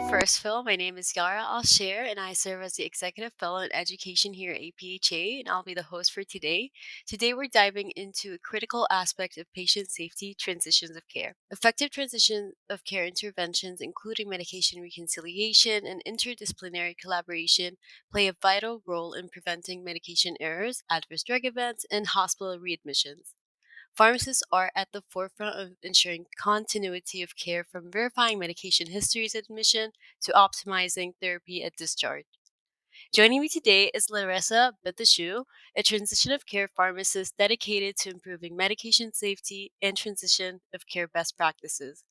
First Phil. My name is Yara Al-Shaer, and I serve as the Executive Fellow in Education here at APHA, and I'll be the host for today. Today, we're diving into a critical aspect of patient safety transitions of care. Effective transition of care interventions, including medication reconciliation and interdisciplinary collaboration, play a vital role in preventing medication errors, adverse drug events, and hospital readmissions. Pharmacists are at the forefront of ensuring continuity of care from verifying medication histories at admission to optimizing therapy at discharge. Joining me today is Laressa Bethishou, a transition of care pharmacist dedicated to improving medication safety and transition of care best practices.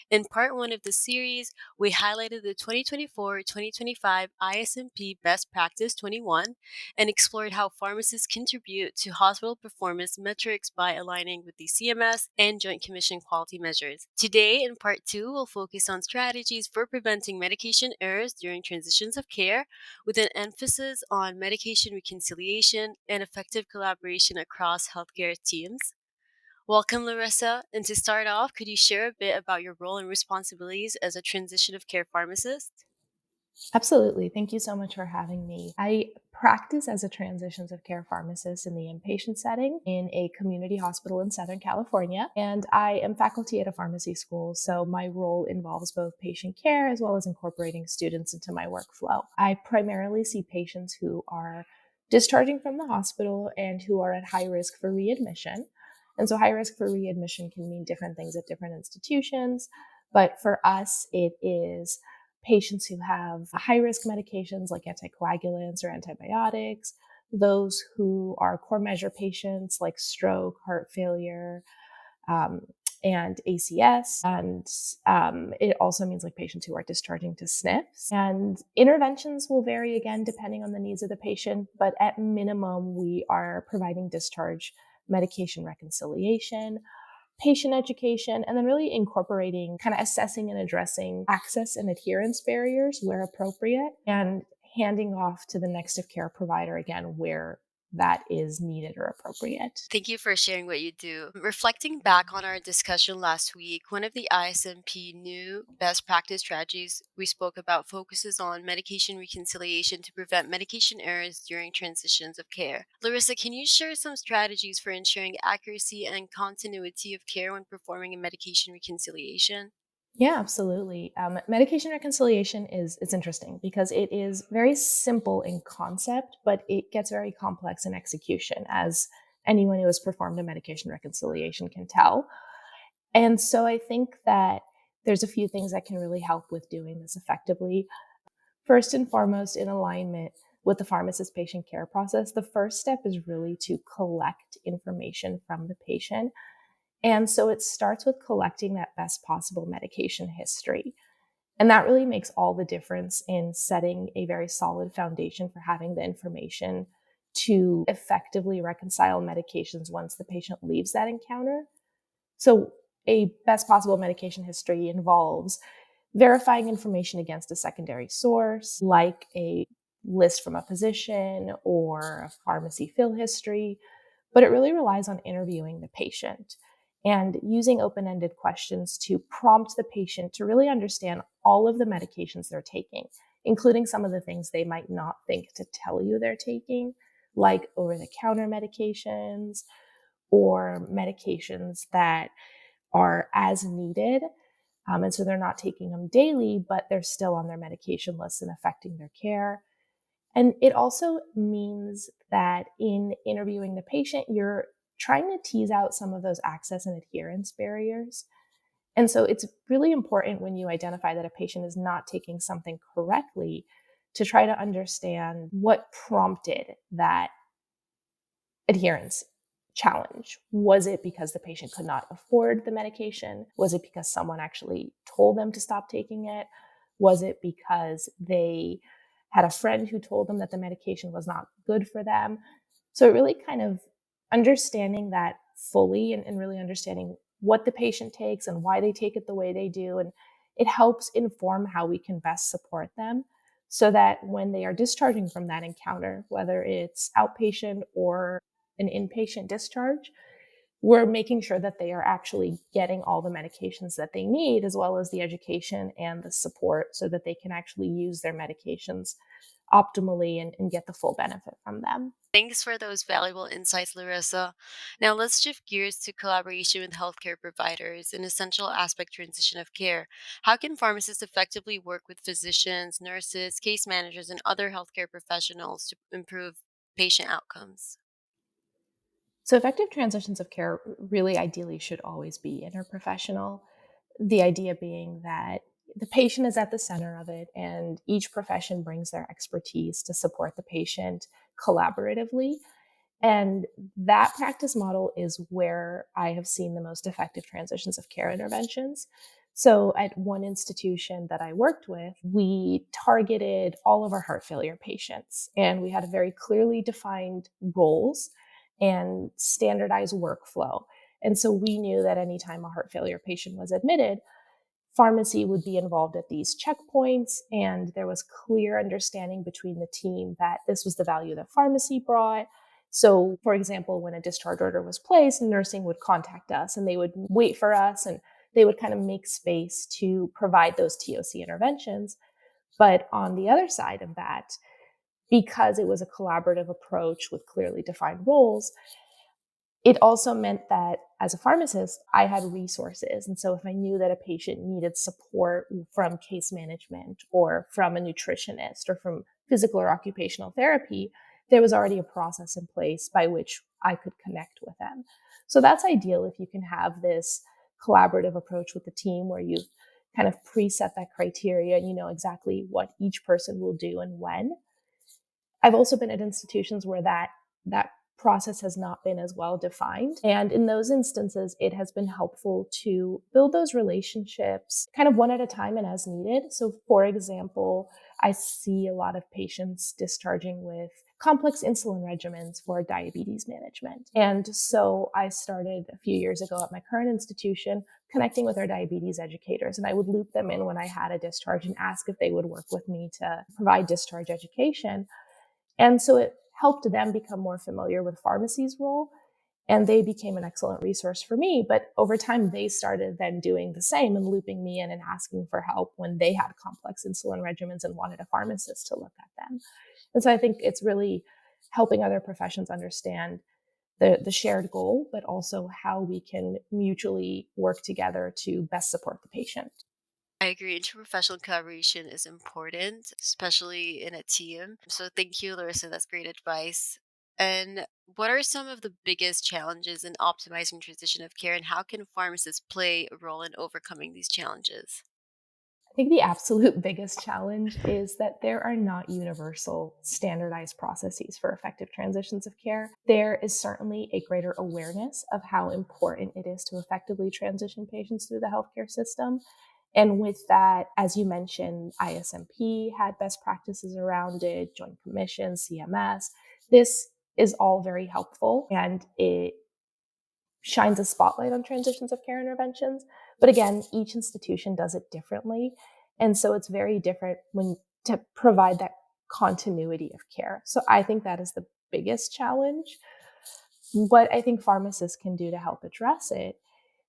In part one of the series, we highlighted the 2024-2025 ISMP Best Practice 21 and explored how pharmacists contribute to hospital performance metrics by aligning with the CMS and Joint Commission quality measures. Today, in part two, we'll focus on strategies for preventing medication errors during transitions of care, with an emphasis on medication reconciliation and effective collaboration across healthcare teams. Welcome, Larissa. And to start off, could you share a bit about your role and responsibilities as a transition of care pharmacist? Absolutely. Thank you so much for having me. I practice as a transitions of care pharmacist in the inpatient setting in a community hospital in Southern California. And I am faculty at a pharmacy school. So my role involves both patient care as well as incorporating students into my workflow. I primarily see patients who are discharging from the hospital and who are at high risk for readmission. And so high risk for readmission can mean different things at different institutions. But for us, it is patients who have high risk medications like anticoagulants or antibiotics, those who are core measure patients like stroke, heart failure, um, and ACS. And it also means like patients who are discharging to SNFs. And interventions will vary again depending on the needs of the patient, but at minimum, we are providing discharge medication reconciliation, patient education, and then really incorporating kind of assessing and addressing access and adherence barriers where appropriate and handing off to the next of care provider again where that is needed or appropriate. Thank you for sharing what you do. Reflecting back on our discussion last week, one of the ISMP new best practice strategies we spoke about focuses on medication reconciliation to prevent medication errors during transitions of care. Larissa, can you share some strategies for ensuring accuracy and continuity of care when performing a medication reconciliation? Yeah, absolutely. Medication reconciliation is it's interesting because it is very simple in concept, but it gets very complex in execution, as anyone who has performed a medication reconciliation can tell. And so I think that there's a few things that can really help with doing this effectively. First and foremost, in alignment with the pharmacist patient care process, the first step is really to collect information from the patient. And so it starts with collecting that best possible medication history. And that really makes all the difference in setting a very solid foundation for having the information to effectively reconcile medications once the patient leaves that encounter. So, a best possible medication history involves verifying information against a secondary source, like a list from a physician or a pharmacy fill history, but it really relies on interviewing the patient and using open ended questions to prompt the patient to really understand all of the medications they're taking, including some of the things they might not think to tell you they're taking, like over the counter medications or medications that are as needed. And so they're not taking them daily, but they're still on their medication list and affecting their care. And it also means that in interviewing the patient, you're trying to tease out some of those access and adherence barriers. And so it's really important when you identify that a patient is not taking something correctly to try to understand what prompted that adherence challenge. Was it because the patient could not afford the medication? Was it because someone actually told them to stop taking it? Was it because they had a friend who told them that the medication was not good for them? So, it really kind of understanding that fully and really understanding what the patient takes and why they take it the way they do. And it helps inform how we can best support them so that when they are discharging from that encounter, whether it's outpatient or an inpatient discharge, we're making sure that they are actually getting all the medications that they need, as well as the education and the support so that they can actually use their medications optimally and get the full benefit from them. Thanks for those valuable insights, Larissa. Now let's shift gears to collaboration with healthcare providers, an essential aspect transition of care. How can pharmacists effectively work with physicians, nurses, case managers, and other healthcare professionals to improve patient outcomes? So, effective transitions of care really ideally should always be interprofessional. The idea being that the patient is at the center of it, and each profession brings their expertise to support the patient collaboratively. And that practice model is where I have seen the most effective transitions of care interventions. So, at one institution that I worked with, we targeted all of our heart failure patients, and we had a very clearly defined roles and standardized workflow. And so we knew that anytime a heart failure patient was admitted, pharmacy would be involved at these checkpoints, and there was clear understanding between the team that this was the value that pharmacy brought. So, for example, when a discharge order was placed, nursing would contact us and they would wait for us, and they would kind of make space to provide those TOC interventions. But on the other side of that, because it was a collaborative approach with clearly defined roles, it also meant that as a pharmacist, I had resources. And so if I knew that a patient needed support from case management or from a nutritionist or from physical or occupational therapy, there was already a process in place by which I could connect with them. So that's ideal if you can have this collaborative approach with the team where you've kind of preset that criteria and you know exactly what each person will do and when. I've also been at institutions where that process has not been as well defined. And in those instances, it has been helpful to build those relationships kind of one at a time and as needed. So, for example, I see a lot of patients discharging with complex insulin regimens for diabetes management. And so I started a few years ago at my current institution connecting with our diabetes educators. And I would loop them in when I had a discharge and ask if they would work with me to provide discharge education. And so it helped them become more familiar with pharmacy's role. And they became an excellent resource for me. But over time, they started then doing the same and looping me in and asking for help when they had complex insulin regimens and wanted a pharmacist to look at them. And so I think it's really helping other professions understand the shared goal, but also how we can mutually work together to best support the patient. I agree. Interprofessional collaboration is important, especially in a team. So thank you, Larissa. That's great advice. And what are some of the biggest challenges in optimizing transition of care, and how can pharmacists play a role in overcoming these challenges? I think the absolute biggest challenge is that there are not universal standardized processes for effective transitions of care. There is certainly a greater awareness of how important it is to effectively transition patients through the healthcare system. And with that, as you mentioned, ISMP had best practices around it, Joint Commission, CMS. This is all very helpful and it shines a spotlight on transitions of care interventions. But again, each institution does it differently. And so it's very different when to provide that continuity of care. So I think that is the biggest challenge. What I think pharmacists can do to help address it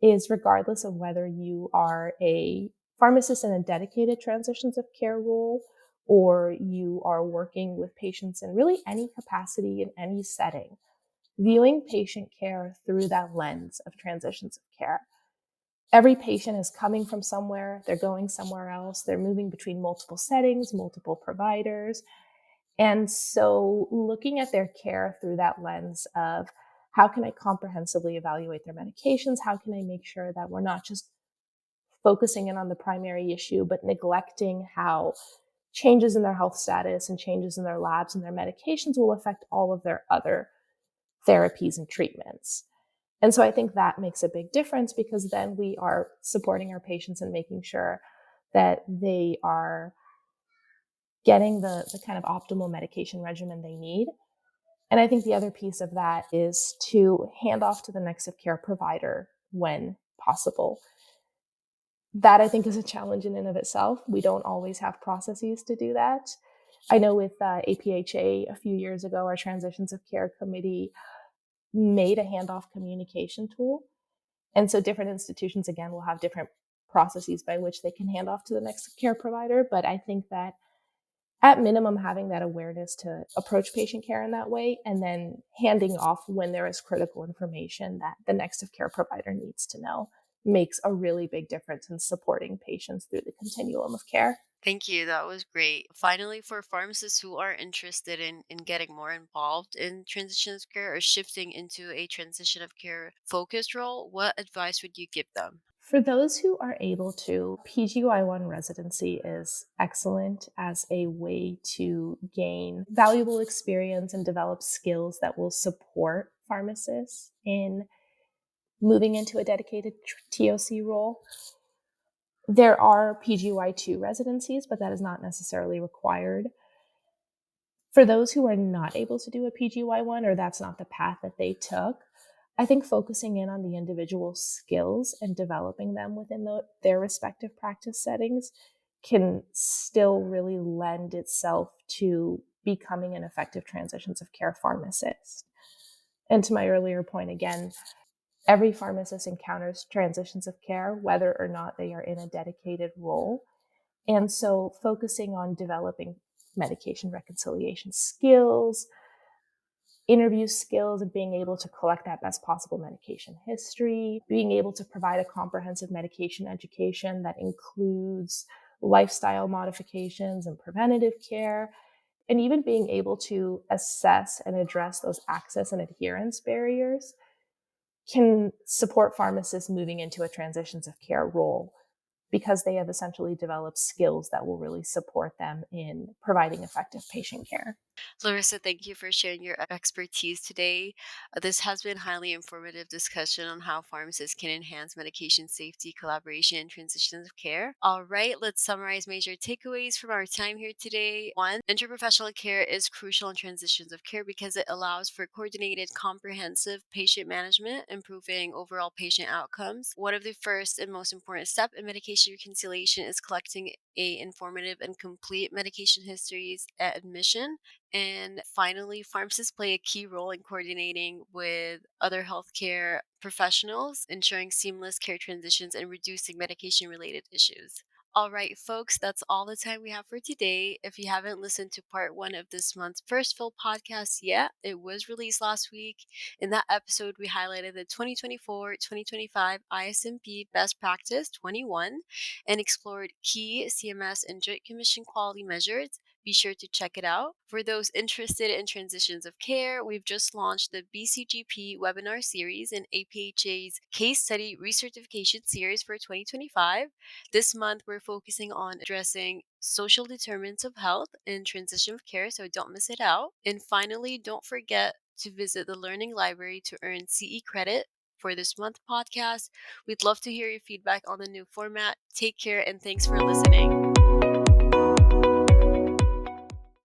is regardless of whether you are a pharmacist in a dedicated transitions of care role or you are working with patients in really any capacity in any setting, viewing patient care through that lens of transitions of care. Every patient is coming from somewhere, they're going somewhere else, they're moving between multiple settings, multiple providers. And so looking at their care through that lens of how can I comprehensively evaluate their medications? How can I make sure that we're not just focusing in on the primary issue, but neglecting how changes in their health status and changes in their labs and their medications will affect all of their other therapies and treatments. And so I think that makes a big difference because then we are supporting our patients and making sure that they are getting the kind of optimal medication regimen they need. And I think the other piece of that is to hand off to the next of care provider when possible. That I think is a challenge in and of itself. We don't always have processes to do that. I know with APHA a few years ago, our Transitions of Care Committee made a handoff communication tool. And so different institutions, again, will have different processes by which they can hand off to the next care provider. But I think that at minimum, having that awareness to approach patient care in that way and then handing off when there is critical information that the next of care provider needs to know makes a really big difference in supporting patients through the continuum of care. Thank you. That was great. Finally, for pharmacists who are interested in getting more involved in transitions of care or shifting into a transition of care focused role, what advice would you give them? For those who are able to, PGY1 residency is excellent as a way to gain valuable experience and develop skills that will support pharmacists in moving into a dedicated TOC role. There are PGY2 residencies, but that is not necessarily required. For those who are not able to do a PGY1 or that's not the path that they took, I think focusing in on the individual skills and developing them within their respective practice settings can still really lend itself to becoming an effective transitions of care pharmacist. And to my earlier point, again, every pharmacist encounters transitions of care, whether or not they are in a dedicated role. And so focusing on developing medication reconciliation skills, interview skills, and being able to collect that best possible medication history, being able to provide a comprehensive medication education that includes lifestyle modifications and preventative care, and even being able to assess and address those access and adherence barriers can support pharmacists moving into a transitions of care role because they have essentially developed skills that will really support them in providing effective patient care. Larissa, thank you for sharing your expertise today. This has been highly informative discussion on how pharmacists can enhance medication safety, collaboration, and transitions of care. All right, let's summarize major takeaways from our time here today. One, interprofessional care is crucial in transitions of care because it allows for coordinated, comprehensive patient management, improving overall patient outcomes. One of the first and most important step in medication reconciliation is collecting a informative and complete medication histories at admission. And finally, pharmacists play a key role in coordinating with other healthcare professionals, ensuring seamless care transitions and reducing medication related issues. All right, folks, that's all the time we have for today. If you haven't listened to part one of this month's first full podcast yet, it was released last week. In that episode, we highlighted the 2024-2025 ISMP Best Practice 21 and explored key CMS and Joint Commission quality measures. Be sure to check it out. For those interested in transitions of care, we've just launched the BCGP webinar series and APHA's case study recertification series for 2025. This month, we're focusing on addressing social determinants of health and transition of care, so don't miss it out. And finally, don't forget to visit the Learning Library to earn CE credit for this month podcast. We'd love to hear your feedback on the new format. Take care and thanks for listening.